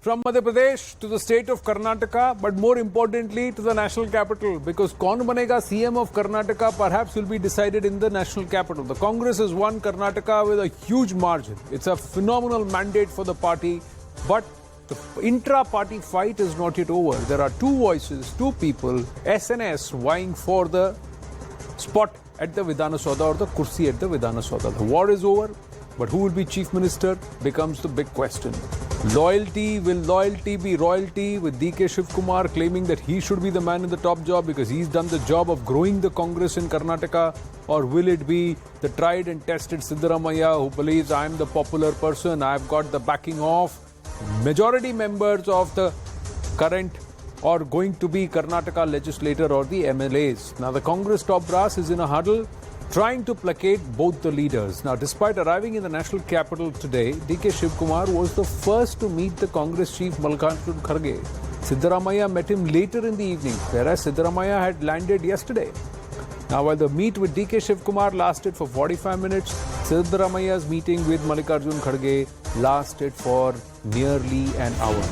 From Madhya Pradesh to the state of Karnataka, but more importantly to the national capital, because kaun banega CM of Karnataka perhaps will be decided in the national capital. The Congress has won Karnataka with a huge margin. It's a phenomenal mandate for the party, but the intra-party fight is not yet over. There are two voices, two people, SNS vying for the spot at the Vidhana Soda or the kursi at the Vidhana Soda. The war is over, but who will be chief minister becomes the big question. Loyalty, will loyalty be royalty, with DK Shivkumar claiming that he should be the man in the top job because he's done the job of growing the Congress in Karnataka? Or will it be the tried and tested Siddaramaiah who believes I'm the popular person, I've got the backing of majority members of the current or going to be Karnataka legislator or the MLAs? Now the Congress top brass is in a huddle trying to placate both the leaders. Now, despite arriving in the national capital today, DK Shivkumar was the first to meet the Congress chief Mallikarjun Kharge. Siddaramaiah met him later in the evening, whereas Siddaramaiah had landed yesterday. Now, while the meet with DK Shivkumar lasted for 45 minutes, Siddaramaiah's meeting with Mallikarjun Kharge lasted for nearly an hour.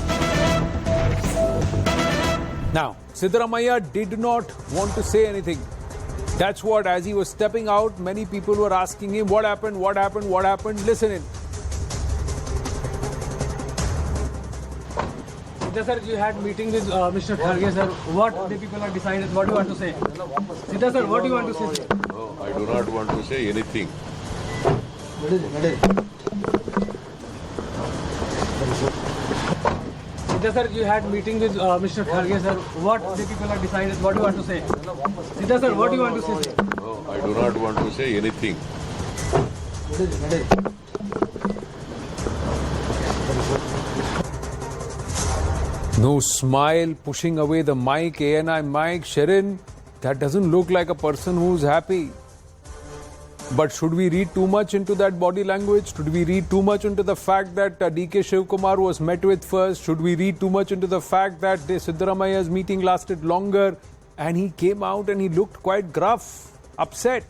Now, Siddaramaiah did not want to say anything. That's what, as he was stepping out, many people were asking him, what happened, what happened, what happened? Listen in. Siddha sir, you had meeting with Mr. Kharge sir. What the people are decided? What do you want to say? Siddha sir, what do you want to say? No, I do not want to say anything. Siddha sir, you had meeting with Mr. Kharge sir. What the people are decided? What do you want to say? Siddha sir, what do you want to say? No, I do not want to say anything. No smile, pushing away the mic, ANI mic. Sharon, that doesn't look like a person who's happy. But should we read too much into that body language? Should we read too much into the fact that DK Shivkumar was met with first? Should we read too much into the fact that Siddaramaiah's meeting lasted longer and he came out and he looked quite gruff, upset?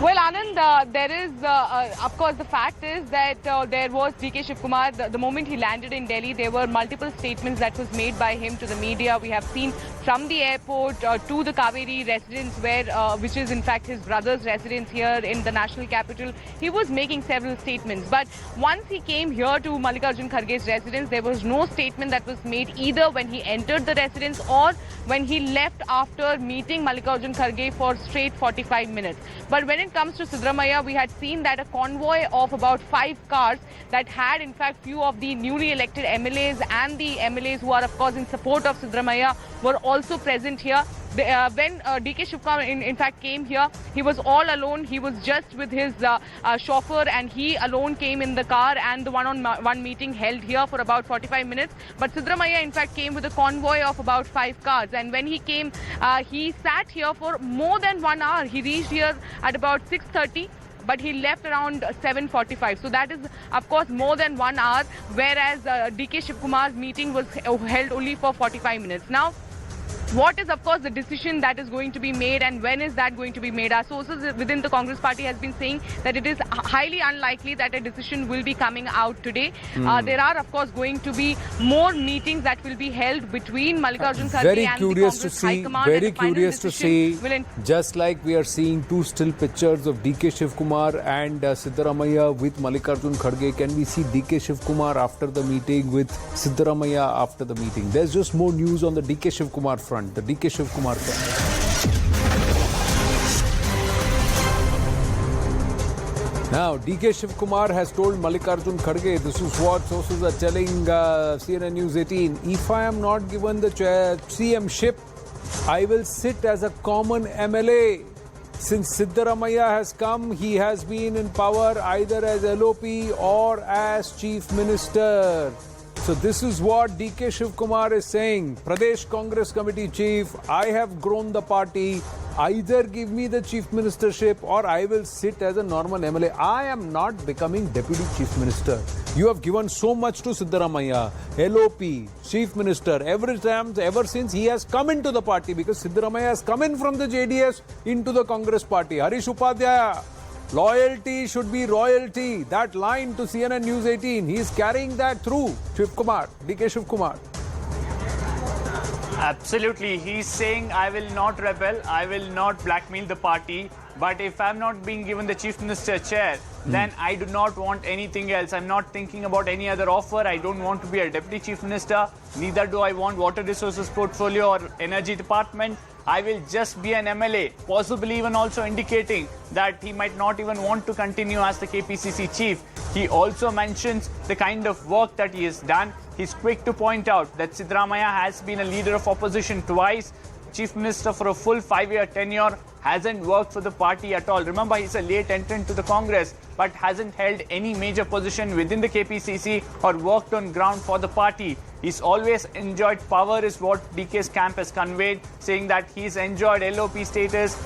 Well, Anand, there is, of course, the fact is that there was DK Shivkumar. The moment he landed in Delhi, there were multiple statements that was made by him to the media. We have seen from the airport to the Kaveri residence, which is in fact his brother's residence here in the national capital. He was making several statements. But once he came here to Mallikarjun Kharge's residence, there was no statement that was made either when he entered the residence or when he left after meeting Mallikarjun Kharge for straight 45 minutes. But when it comes to Siddaramaiah, we had seen that a convoy of about 5 cars that had in fact few of the newly elected MLAs and the MLAs who are of course in support of Siddaramaiah were also present here. When DK Shivkumar in fact came here, he was all alone. He was just with his chauffeur and he alone came in the car, and the one-on-one meeting held here for about 45 minutes. But Siddaramaiah in fact came with a convoy of about 5 cars, and when he came, he sat here for more than 1 hour. He reached here at about 6:30. But he left around 7:45. So that is, of course, more than 1 hour, whereas DK Shivkumar's meeting was held only for 45 minutes. Now, what is, of course, the decision that is going to be made, and when is that going to be made? Our sources within the Congress party has been saying that it is highly unlikely that a decision will be coming out today. There are, of course, going to be more meetings that will be held between Mallikarjun Kharge and the Congress High Command. Very curious to see, just like we are seeing two still pictures of DK Shivkumar and Siddaramaiah with Mallikarjun Kharge, can we see DK Shivkumar after the meeting with Siddaramaiah after the meeting? There's just more news on the DK Shivkumar front. The DK Shivkumar front. Now, DK Shivkumar has told Mallikarjun Kharge, this is what sources are telling CNN News 18, if I am not given the CM-ship, I will sit as a common MLA. Since Siddaramaiah has come, he has been in power either as LOP or as Chief Minister. So this is what DK Shivkumar is saying. Pradesh Congress Committee Chief, I have grown the party. Either give me the Chief Ministership or I will sit as a normal MLA. I am not becoming Deputy Chief Minister. You have given so much to Siddaramaiah, LOP, Chief Minister, ever since he has come into the party, because Siddaramaiah has come in from the JDS into the Congress party. Harish Upadhyaya, Loyalty should be royalty. That line to CNN News 18, he is carrying that through. Shiv Kumar, DK Shiv Kumar. Absolutely. He's saying, I will not rebel, I will not blackmail the party. But if I'm not being given the Chief Minister chair, then I do not want anything else. I'm not thinking about any other offer. I don't want to be a Deputy Chief Minister. Neither do I want Water Resources Portfolio or Energy Department. I will just be an MLA, possibly even also indicating that he might not even want to continue as the KPCC chief. He also mentions the kind of work that he has done. He's quick to point out that Siddaramaiah has been a leader of opposition twice, Chief Minister for a full 5-year tenure, hasn't worked for the party at all. Remember, he's a late entrant to the Congress, but hasn't held any major position within the KPCC or worked on ground for the party. He's always enjoyed power is what DK's camp has conveyed, saying that he's enjoyed LOP status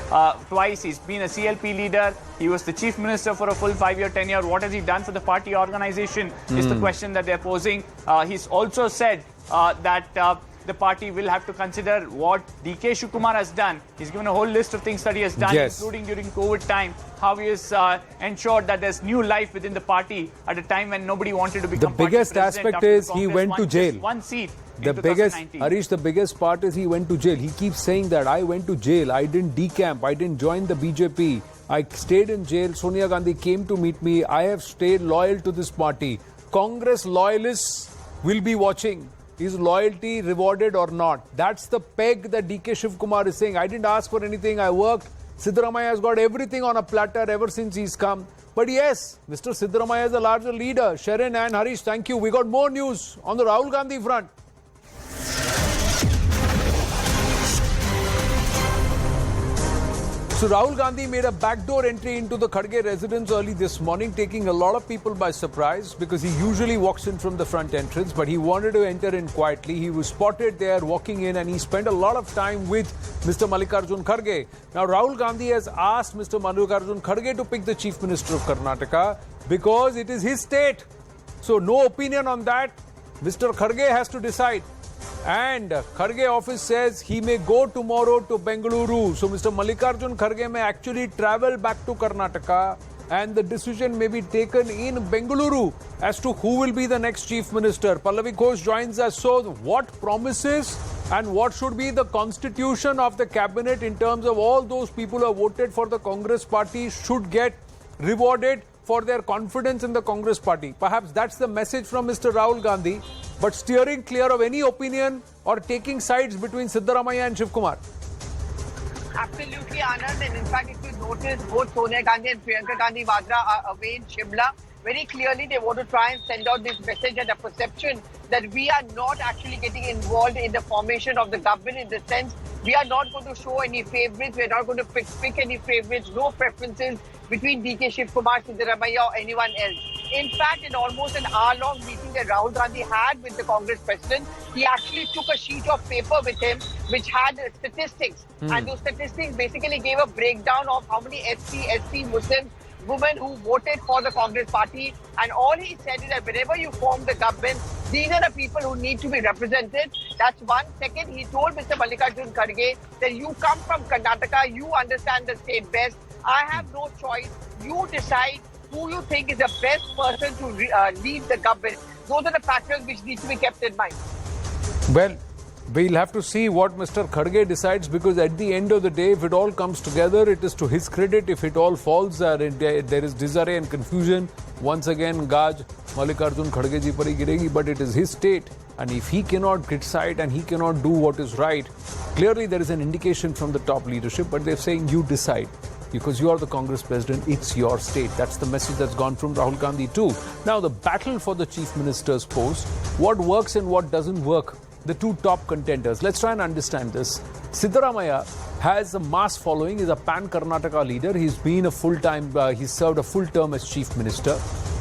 twice. He's been a CLP leader. He was the Chief Minister for a full 5-year tenure. What has he done for the party organization is the question that they're posing. He's also said that the party will have to consider what DK Shiv Kumar has done. He's given a whole list of things that he has done, including during COVID time, how he has ensured that there's new life within the party at a time when nobody wanted to become the biggest aspect is he went to jail. One seat. The biggest, Harish, the biggest part is he went to jail. He keeps saying that I went to jail. I didn't decamp. I didn't join the BJP. I stayed in jail. Sonia Gandhi came to meet me. I have stayed loyal to this party. Congress loyalists will be watching. Is loyalty rewarded or not? That's the peg that DK Shiv Kumar is saying. I didn't ask for anything. I worked. Siddaramaiah has got everything on a platter ever since he's come. But yes, Mr. Siddaramaiah is a larger leader. Sharon and Harish, thank you. We got more news on the Rahul Gandhi front. So Rahul Gandhi made a backdoor entry into the Kharge residence early this morning, taking a lot of people by surprise because he usually walks in from the front entrance, but he wanted to enter in quietly. He was spotted there walking in and he spent a lot of time with Mr. Mallikarjun Kharge. Now Rahul Gandhi has asked Mr. Mallikarjun Kharge to pick the Chief Minister of Karnataka because it is his state. So no opinion on that. Mr. Kharge has to decide. And Kharge office says he may go tomorrow to Bengaluru. So Mr. Mallikarjun Kharge may actually travel back to Karnataka and the decision may be taken in Bengaluru as to who will be the next Chief Minister. Pallavi Ghosh joins us. So what promises and what should be the constitution of the cabinet in terms of all those people who have voted for the Congress party should get rewarded for their confidence in the Congress party? Perhaps that's the message from Mr. Rahul Gandhi, but steering clear of any opinion or taking sides between Siddaramaiah and Shiv Kumar. Absolutely, Anand. And in fact, if you notice, both Sonia Gandhi and Priyanka Gandhi Vadra are away in Shimla. Very clearly, they want to try and send out this message and a perception that we are not actually getting involved in the formation of the government, in the sense we are not going to show any favorites, we are not going to pick any favorites, no preferences between DK Shiv Kumar, Siddaramaiah or anyone else. In fact, in almost an hour-long meeting that Rahul Gandhi had with the Congress president, he actually took a sheet of paper with him which had statistics. And those statistics basically gave a breakdown of how many SC Muslim women who voted for the Congress party. And all he said is that whenever you form the government, these are the people who need to be represented. That's one. Second, he told Mr. Mallikarjun Kharge that you come from Karnataka, you understand the state best. I have no choice. You decide who you think is the best person to lead the government. Those are the factors which need to be kept in mind. Well, we'll have to see what Mr. Kharge decides, because at the end of the day, if it all comes together, it is to his credit. If it all falls, there is disarray and confusion. Once again, Gaj Mallikarjun Kharge ji pari giregi, but it is his state. And if he cannot decide and he cannot do what is right, clearly there is an indication from the top leadership, but they're saying you decide. Because you are the Congress president, it's your state. That's the message that's gone from Rahul Gandhi too. Now, the battle for the Chief Minister's post, what works and what doesn't work, the two top contenders. Let's try and understand this. Siddaramaiah has a mass following, is a pan-Karnataka leader. He's been a full-time, he's served a full term as Chief Minister.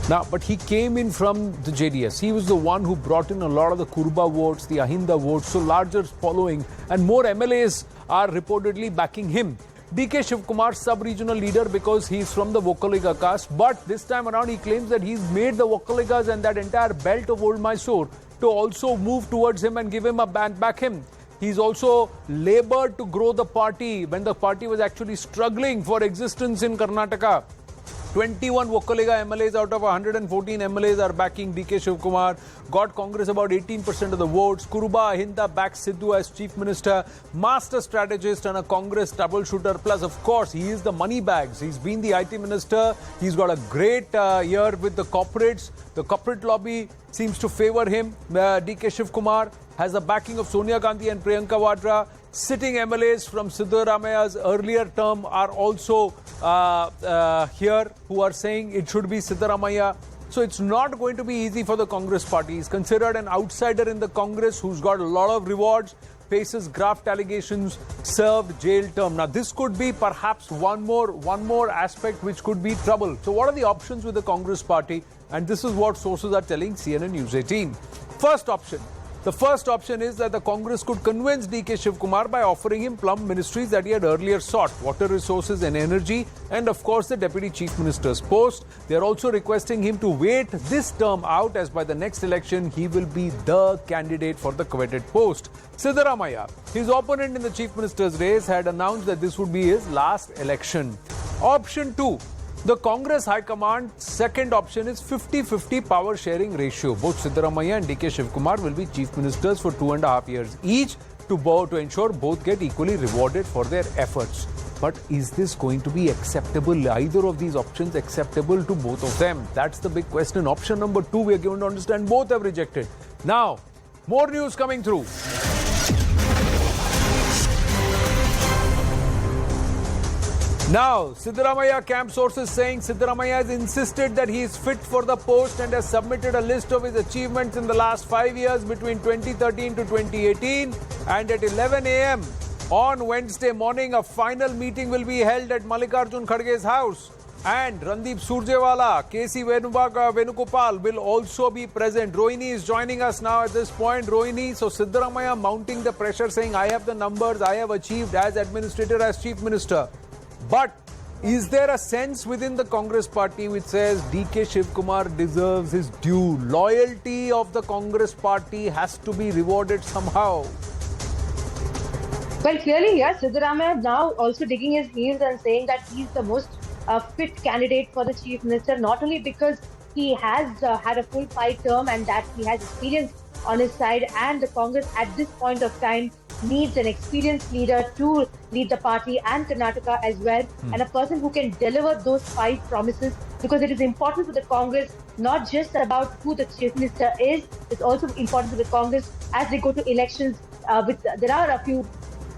Now, but he came in from the JDS. He was the one who brought in a lot of the Kurba votes, the Ahinda votes, so larger following, and more MLAs are reportedly backing him. DK Shiv Kumar, sub-regional leader because he's from the Vokkaliga caste, but this time around he claims that he's made the Vokkaligas and that entire belt of Old Mysore to also move towards him and give him a band back him. He's also labored to grow the party when the party was actually struggling for existence in Karnataka. 21 Vokkalega MLAs out of 114 MLAs are backing DK Shivkumar. Got Congress about 18% of the votes. Kuruba Ahinda backs Sidhu as Chief Minister. Master strategist and a Congress troubleshooter. Plus, of course, he is the money bags. He's been the IT Minister. He's got a great year with the corporates. The corporate lobby seems to favor him. DK Shivkumar has the backing of Sonia Gandhi and Priyanka Vadra. Sitting MLAs from Siddaramaiah's earlier term are also here who are saying it should be Siddaramaiah. So it's not going to be easy for the Congress party. He's considered an outsider in the Congress who's got a lot of rewards, faces graft allegations, served jail term. Now this could be perhaps one more aspect which could be trouble. So what are the options with the Congress party? And this is what sources are telling CNN News 18. The first option is that the Congress could convince DK Shivkumar by offering him plum ministries that he had earlier sought, water resources and energy, and of course the Deputy Chief Minister's post. They are also requesting him to wait this term out, as by the next election he will be the candidate for the coveted post. Siddaramaiah, his opponent in the Chief Minister's race, had announced that this would be his last election. Option 2. The Congress High Command's second option is 50-50 power sharing ratio. Both Siddaramaiah and DK Shivkumar will be Chief Ministers for 2.5 years each to ensure both get equally rewarded for their efforts. But is this going to be acceptable? Either of these options acceptable to both of them? That's the big question. Option number 2, we are given to understand both have rejected. Now, more news coming through. Now, Siddaramaiah camp sources saying Siddaramaiah has insisted that he is fit for the post and has submitted a list of his achievements in the last 5 years between 2013 to 2018. And at 11 a.m. on Wednesday morning, a final meeting will be held at Mallikarjun Kharge's house. And Randeep Surjewala, KC Venugopal will also be present. Rohini is joining us now at this point. Rohini, so Siddaramaiah mounting the pressure, saying, I have the numbers, I have achieved as administrator, as Chief Minister. But is there a sense within the Congress party which says DK Shivkumar deserves his due? Loyalty of the Congress party has to be rewarded somehow. Well, clearly, yes, Siddaramaiah now also digging his heels and saying that he's the most fit candidate for the Chief Minister, not only because he has had a full 5 term and that he has experience on his side, and the Congress at this point of time needs an experienced leader to lead the party and Karnataka as well, and a person who can deliver those 5 promises, because it is important for the Congress, not just about who the Chief Minister is, it's also important for the Congress as they go to elections. There are a few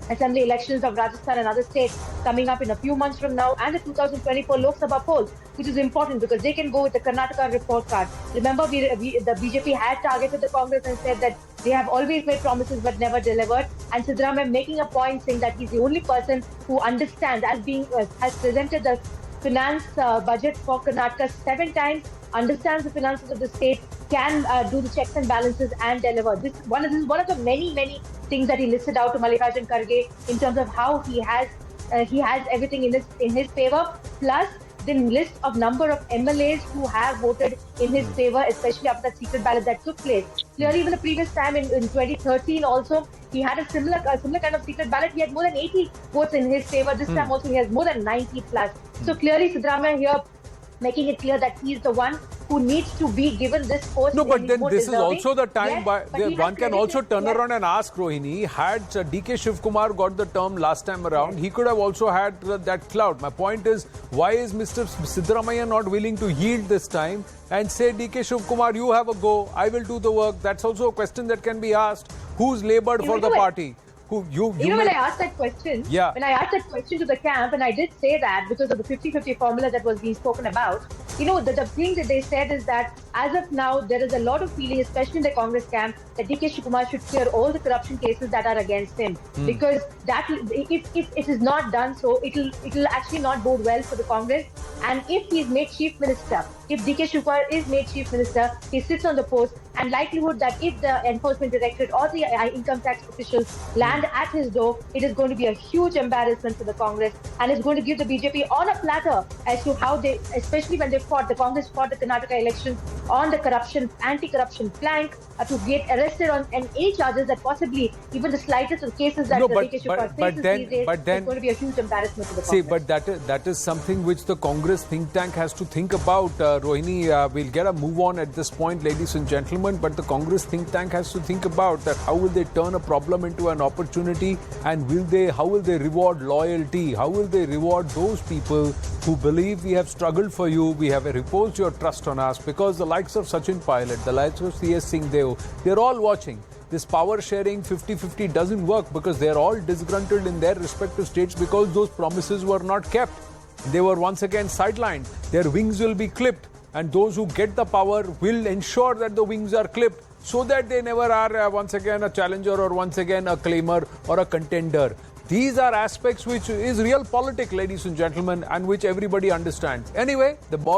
assembly elections of Rajasthan and other states coming up in a few months from now, and the 2024 Lok Sabha polls, which is important because they can go with the Karnataka report card. Remember, the BJP had targeted the Congress and said that they have always made promises but never delivered. And Siddaramaiah making a point saying that he's the only person who understands, has presented the finance budget for Karnataka 7 times, understands the finances of the state, can do the checks and balances and deliver. This is one of the many things that he listed out to Mallikarjun Kharge in terms of how he has everything in his favor, plus the list of number of MLAs who have voted in his favor, especially after that secret ballot that took place. Clearly, even the previous time in 2013 also, he had a similar kind of secret ballot. He had more than 80 votes in his favor. This time also he has more than 90 plus. So clearly Siddaramaiah here making it clear that he is the one who needs to be given this post. No, but then this deserving. Is also the time, yes, one can also turn around and ask Rohini, had DK Shivkumar got the term last time around, he could have also had that clout. My point is, why is Mr. Siddaramaiah not willing to yield this time and say, DK Shivkumar, you have a go, I will do the work? That's also a question that can be asked. Who's laboured for the party? When I asked that question, when I asked that question to the camp, and I did say that because of the 50-50 formula that was being spoken about, the thing that they said is that as of now, there is a lot of feeling, especially in the Congress camp, that DK Shivkumar should clear all the corruption cases that are against him. Because that, if it is not done so, it'll actually not bode well for the Congress. And if he is made Chief Minister, if DK Shivkumar is made Chief Minister, he sits on the post, and likelihood that if the Enforcement Directorate or the income tax officials land at his door, it is going to be a huge embarrassment for the Congress, and it's going to give the BJP on a platter as to how they, especially when the Congress fought the Karnataka elections on the corruption, anti-corruption flank to get arrested on any charges that possibly even the slightest of cases that DK Shiva faces these days is going to be a huge embarrassment to the Congress. See, but that is something which the Congress think tank has to think about. Rohini, we'll get a move on at this point, ladies and gentlemen, but the Congress think tank has to think about that. How will they turn a problem into an opportunity, and how will they reward loyalty? How will they reward those people who believe we have struggled for you, we have reposed your trust on us? Because the likes of Sachin Pilot, the likes of C.S. Singh Deo, they're all watching. This power sharing 50-50 doesn't work because they're all disgruntled in their respective states because those promises were not kept. They were once again sidelined. Their wings will be clipped, and those who get the power will ensure that the wings are clipped so that they never are once again a challenger or once again a claimer or a contender. These are aspects which is real politics, ladies and gentlemen, and which everybody understands. Anyway, the ball is